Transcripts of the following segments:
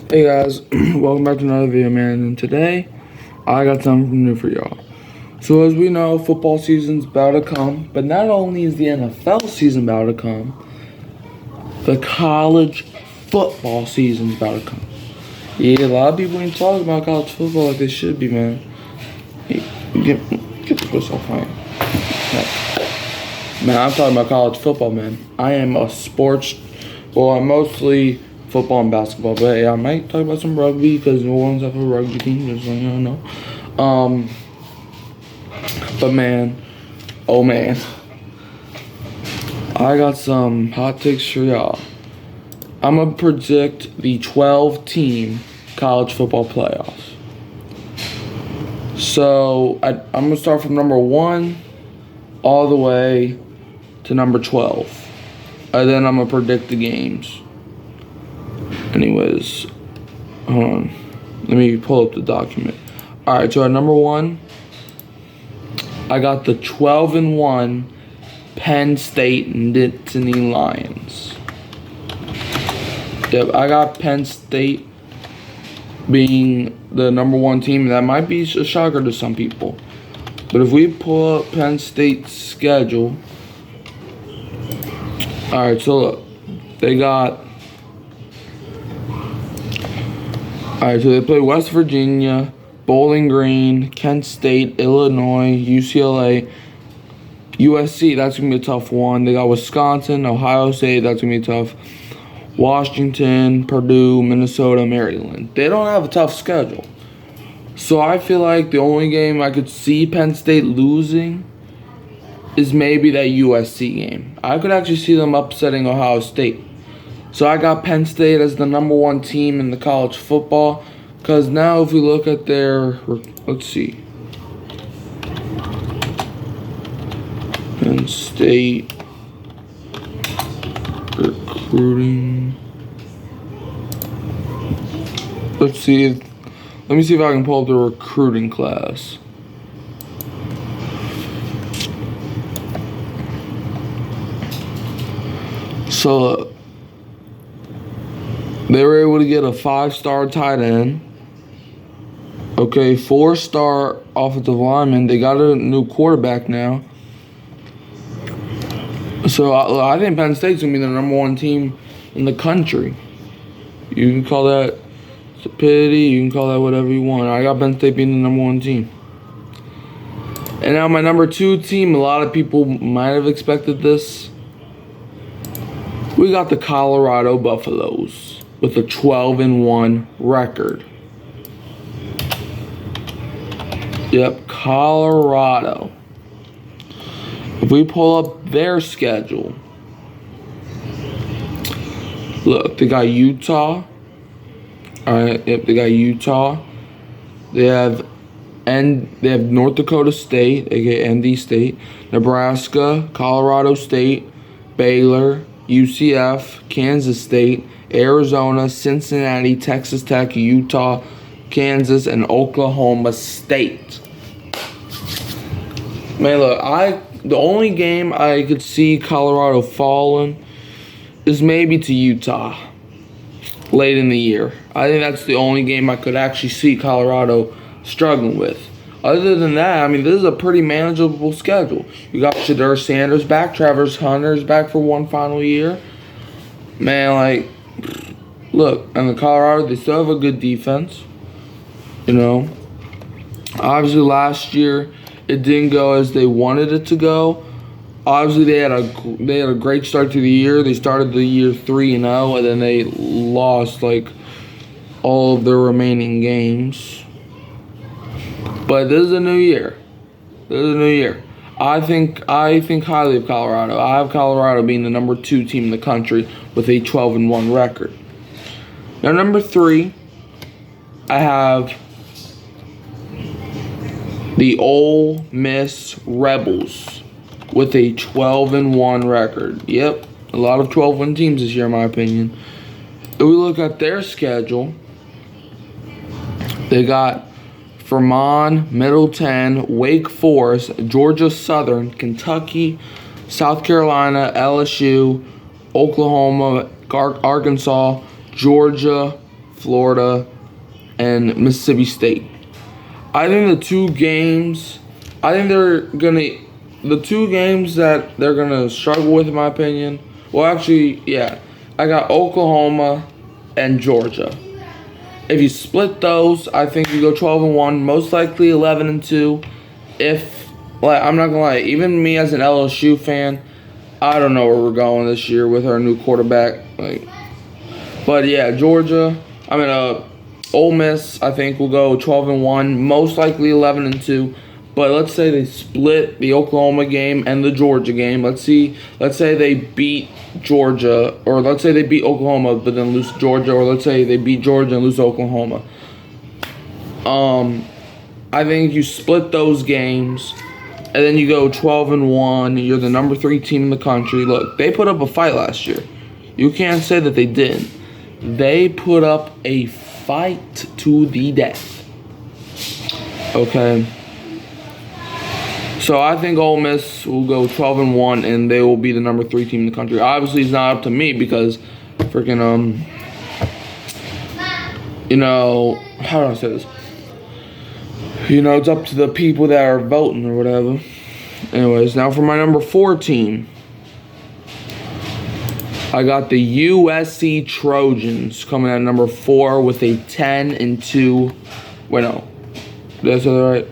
Hey guys, welcome back to another video, man. And today, I got something new for y'all. So as we know, football season's about to come, but not only is the NFL season about to come, the college football season's about to come. Yeah, a lot of people ain't talking about college football like they should be, man. Hey, get the whistle playing. Man, I'm talking about college football, man. I am a I'm mostly football and basketball, but hey, I might talk about some rugby because New Orleans have a rugby team, just so you know. But man, oh man, I got some hot takes for y'all. I'm gonna predict the 12-team college football playoffs. So I'm gonna start from number 1 all the way to number 12, and then I'm gonna predict the games. Anyways, hold on. Let me pull up the document. Alright, so at number 1, I got the 12-1 Penn State Nittany Lions. Yep, I got Penn State being the number 1 team. That might be a shocker to some people. But if we pull up Penn State's schedule. Alright, so look. So they play West Virginia, Bowling Green, Kent State, Illinois, UCLA, USC. That's going to be a tough one. They got Wisconsin, Ohio State. That's going to be tough. Washington, Purdue, Minnesota, Maryland. They don't have a tough schedule. So I feel like the only game I could see Penn State losing is maybe that USC game. I could actually see them upsetting Ohio State. So I got Penn State as the number 1 team in the college football. Because now if we look at their, let's see. Penn State recruiting. Let's see. Let me see if I can pull up the recruiting class. So they were able to get a 5-star tight end. Okay, 4-star offensive lineman. They got a new quarterback now. So I think Penn State's going to be the number 1 team in the country. You can call that stupidity. You can call that whatever you want. I got Penn State being the number 1 team. And now my number 2 team, a lot of people might have expected this. We got the Colorado Buffaloes with a 12-1 record. Yep, Colorado. If we pull up their schedule, look, they got Utah. Alright, yep, they got Utah. They have North Dakota State, aka ND State, Nebraska, Colorado State, Baylor, UCF, Kansas State, Arizona, Cincinnati, Texas Tech, Utah, Kansas, and Oklahoma State. Man, look, the only game I could see Colorado falling is maybe to Utah late in the year. I think that's the only game I could actually see Colorado struggling with. Other than that, I mean, this is a pretty manageable schedule. You got Shedeur Sanders back, Travis Hunter's back for 1 final year. Man, like, look, and the Colorado, they still have a good defense. You know, obviously last year it didn't go as they wanted it to go. Obviously they had a great start to the year. They started the year 3-0, and then they lost like all of their remaining games. But this is a new year. I think highly of Colorado. I have Colorado being the number 2 team in the country with a 12-1 record. Now number 3, I have the Ole Miss Rebels with a 12-1 record. Yep, a lot of 12-win teams this year, in my opinion. If we look at their schedule, they got Vermont, Middleton, Wake Forest, Georgia Southern, Kentucky, South Carolina, LSU, Oklahoma, Arkansas, Georgia, Florida, and Mississippi State. I think the two games that they're gonna struggle with, in my opinion. Well, actually, yeah, I got Oklahoma and Georgia. If you split those, I think you go 12-1, most likely 11-2. I'm not gonna lie, even me as an LSU fan, I don't know where we're going this year with our new quarterback. But yeah, Ole Miss, I think will go 12-1, most likely 11-2. But let's say they split the Oklahoma game and the Georgia game. Let's say they beat Georgia, or let's say they beat Oklahoma but then lose to Georgia, or let's say they beat Georgia and lose to Oklahoma. I think you split those games, and then you go 12-1. You're the number 3 team in the country. Look, they put up a fight last year. You can't say that they didn't. They put up a fight to the death. Okay. So I think Ole Miss will go 12-1, and they will be the number 3 team in the country. Obviously, it's not up to me because freaking how do I say this? It's up to the people that are voting or whatever. Anyways, now for my number 4 team, I got the USC Trojans coming at number 4 with a 10-2. Wait, no, did I say that right?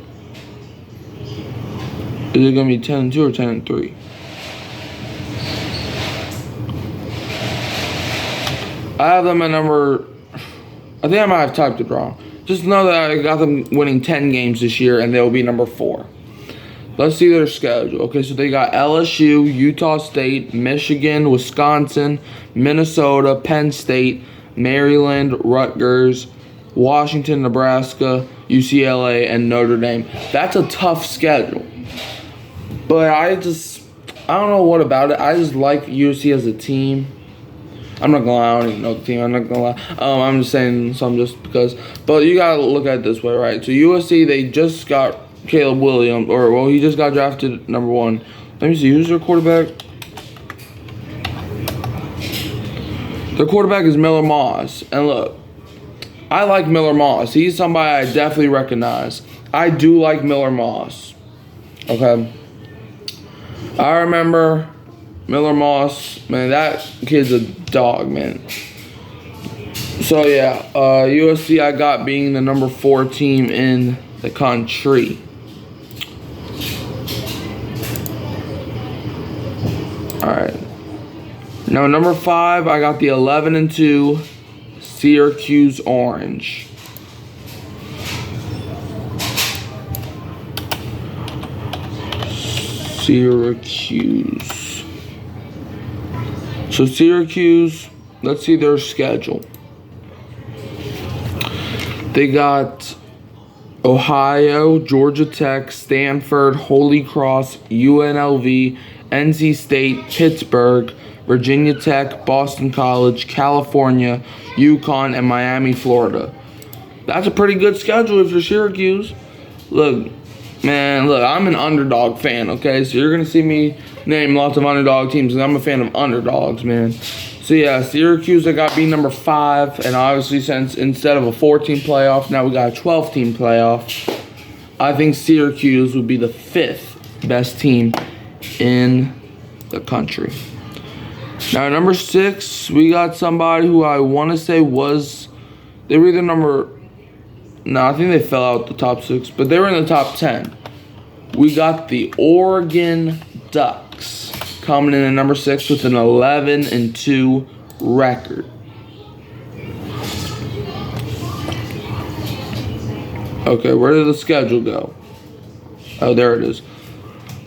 Is it going to be 10-2 or 10-3? I have them at number... I think I might have typed it wrong. Just know that I got them winning 10 games this year, and they'll be number 4. Let's see their schedule. Okay, so they got LSU, Utah State, Michigan, Wisconsin, Minnesota, Penn State, Maryland, Rutgers, Washington, Nebraska, UCLA, and Notre Dame. That's a tough schedule. But I don't know what about it. I just like USC as a team. I'm not gonna lie, I don't even know the team. I'm not gonna lie. I'm just saying some just because. But you gotta look at it this way, right? So USC, they just got Caleb Williams, he just got drafted number 1. Let me see, who's their quarterback? Their quarterback is Miller Moss. And look, I like Miller Moss. He's somebody I definitely recognize. I do like Miller Moss. Okay. I remember Miller Moss, man, that kid's a dog, man. So yeah, USC I got being the number 4 team in the country. Alright. Now number 5, I got the 11-2 Syracuse Orange. Syracuse. So Syracuse, let's see their schedule. They got Ohio, Georgia Tech, Stanford, Holy Cross, UNLV, NC State, Pittsburgh, Virginia Tech, Boston College, California, UConn, and Miami, Florida. That's a pretty good schedule if you're Syracuse. Look, man, I'm an underdog fan, okay? So you're going to see me name lots of underdog teams, and I'm a fan of underdogs, man. So yeah, Syracuse, I got being number 5, and obviously since instead of a 14 playoff, now we got a 12-team playoff. I think Syracuse would be the 5th best team in the country. Now, number 6, we got somebody who I want to say they were either I think they fell out the top 6, but they were in the top 10. We got the Oregon Ducks coming in at number 6 with an 11-2 record. Okay, where did the schedule go? Oh, there it is.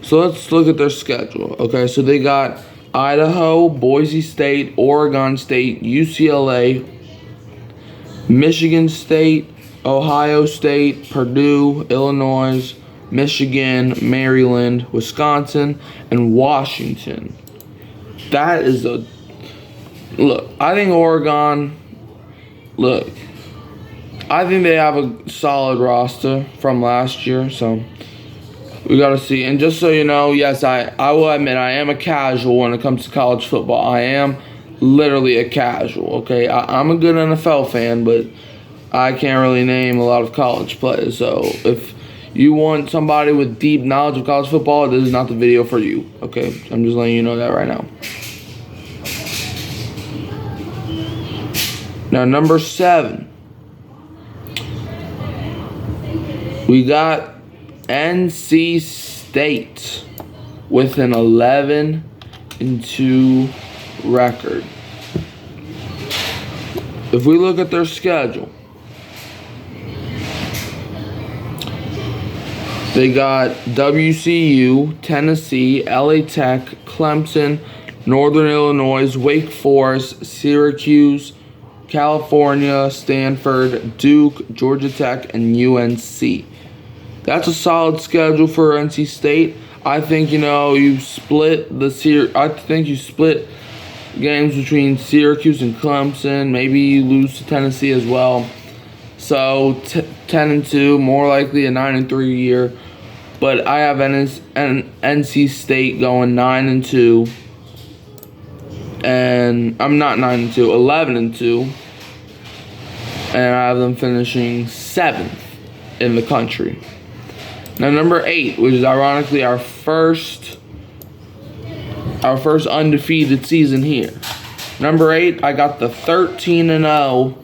So let's look at their schedule. Okay, so they got Idaho, Boise State, Oregon State, UCLA, Michigan State, Ohio State, Purdue, Illinois, Michigan, Maryland, Wisconsin, and Washington. That is look, I think Oregon, I think they have a solid roster from last year, so we got to see. And just so you know, yes, I will admit I am a casual when it comes to college football. I am literally a casual. Okay, I'm a good NFL fan, but I can't really name a lot of college players. So if you want somebody with deep knowledge of college football, this is not the video for you. Okay, I'm just letting you know that right now. Now, number 7, we got NC State with an 11-2 record. If we look at their schedule, they got WCU, Tennessee, LA Tech, Clemson, Northern Illinois, Wake Forest, Syracuse, California, Stanford, Duke, Georgia Tech, and UNC. That's a solid schedule for NC State. I think you split games between Syracuse and Clemson. Maybe you lose to Tennessee as well. So 10-2, more likely a 9-3 year. But I have NC State going 9-2. And I'm not 9-2, 11-2. And I have them finishing 7th in the country. Now, number 8, which is ironically our first undefeated season here. Number 8, I got the 13-0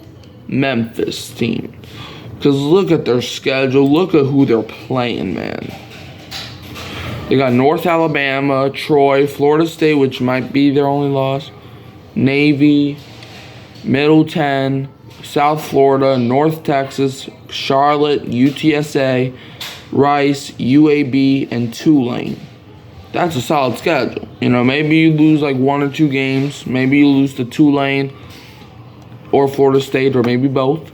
Memphis team. Because look at their schedule. Look at who they're playing, man. They got North Alabama, Troy, Florida State, which might be their only loss, Navy, Middleton, South Florida, North Texas, Charlotte, UTSA, Rice, UAB, and Tulane. That's a solid schedule. Maybe you lose like 1 or 2 games. Maybe you lose to Tulane or Florida State, or maybe both.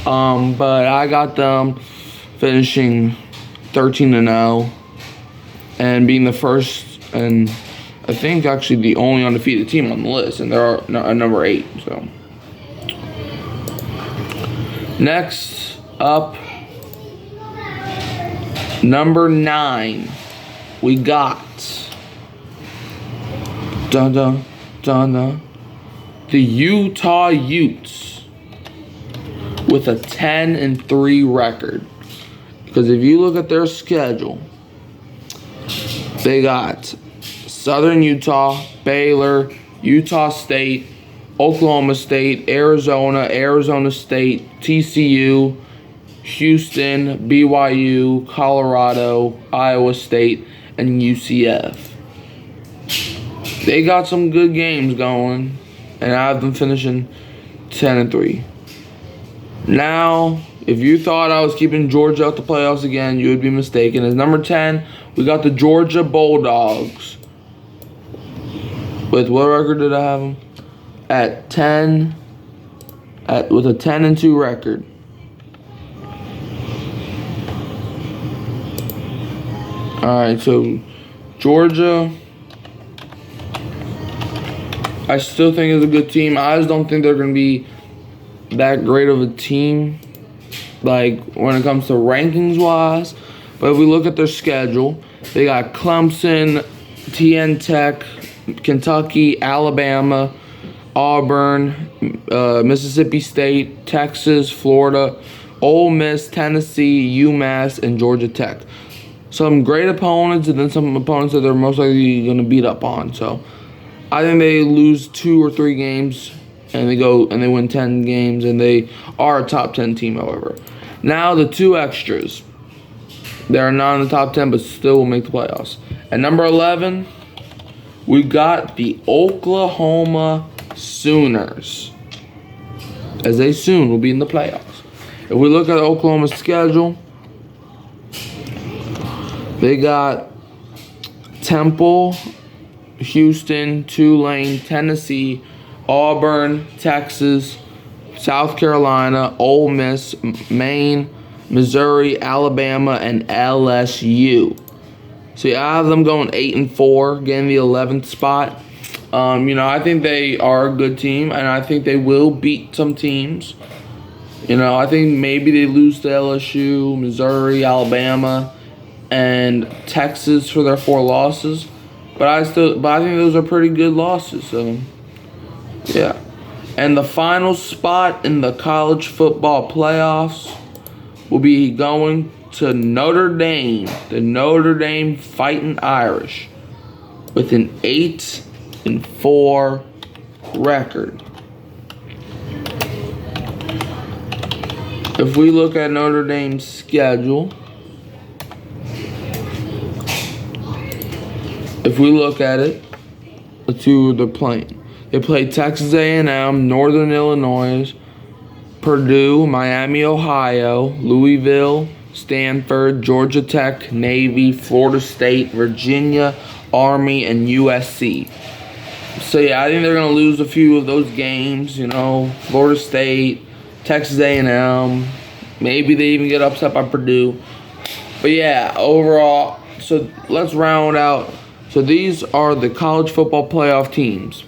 But I got them finishing 13-0 and being the first, and I think actually the only undefeated team on the list, and they're number 8. So next up, number 9, we got the Utah Utes with a 10-3 record. Because if you look at their schedule, they got Southern Utah, Baylor, Utah State, Oklahoma State, Arizona State, TCU, Houston, BYU, Colorado, Iowa State, and UCF. They got some good games going, and I have them finishing 10-3. Now, if you thought I was keeping Georgia out the playoffs again, you would be mistaken. As number 10, we got the Georgia Bulldogs. With what record did I have them? With a 10-2 record. Alright, so Georgia, I still think is a good team. I just don't think they're going to be that great of a team, like when it comes to rankings wise. But if we look at their schedule, they got Clemson, TN Tech, Kentucky, Alabama, Auburn, Mississippi State, Texas, Florida, Ole Miss, Tennessee, UMass, and Georgia Tech. Some great opponents, and then some opponents that they're most likely going to beat up on. So I think they lose 2 or 3 games, and they win 10 games, and they are a top 10 team, however. Now the 2 extras. They're not in the top 10, but still will make the playoffs. At number 11, we got the Oklahoma Sooners, as they soon will be in the playoffs. If we look at Oklahoma's schedule, they got Temple, Houston, Tulane, Tennessee, Auburn, Texas, South Carolina, Ole Miss, Maine, Missouri, Alabama, and LSU. So yeah, I have them going 8-4, getting the 11th spot. I think they are a good team, and I think they will beat some teams. I think maybe they lose to LSU, Missouri, Alabama, and Texas for their 4 losses. But I think those are pretty good losses. So Yeah. And the final spot in the college football playoffs will be going to Notre Dame, the Notre Dame Fighting Irish, with an 8-4 record. If we look at Notre Dame's schedule, let's see who they're playing. They play Texas A&M, Northern Illinois, Purdue, Miami, Ohio, Louisville, Stanford, Georgia Tech, Navy, Florida State, Virginia, Army, and USC. So yeah, I think they're gonna lose a few of those games. Florida State, Texas A&M. Maybe they even get upset by Purdue. But yeah, overall, so let's round out. So these are the college football playoff teams.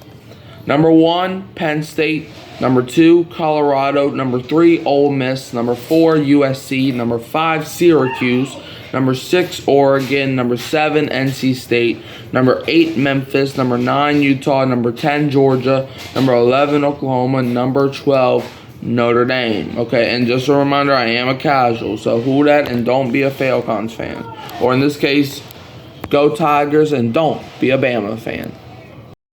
Number 1, Penn State. Number 2, Colorado. Number 3, Ole Miss. Number 4, USC. Number 5, Syracuse. Number 6, Oregon. Number 7, NC State. Number 8, Memphis. Number 9, Utah. Number 10, Georgia. Number 11, Oklahoma. Number 12, Notre Dame. Okay, and just a reminder, I am a casual, so who dat and don't be a Falcons fan. Or in this case, go Tigers and don't be a Bama fan.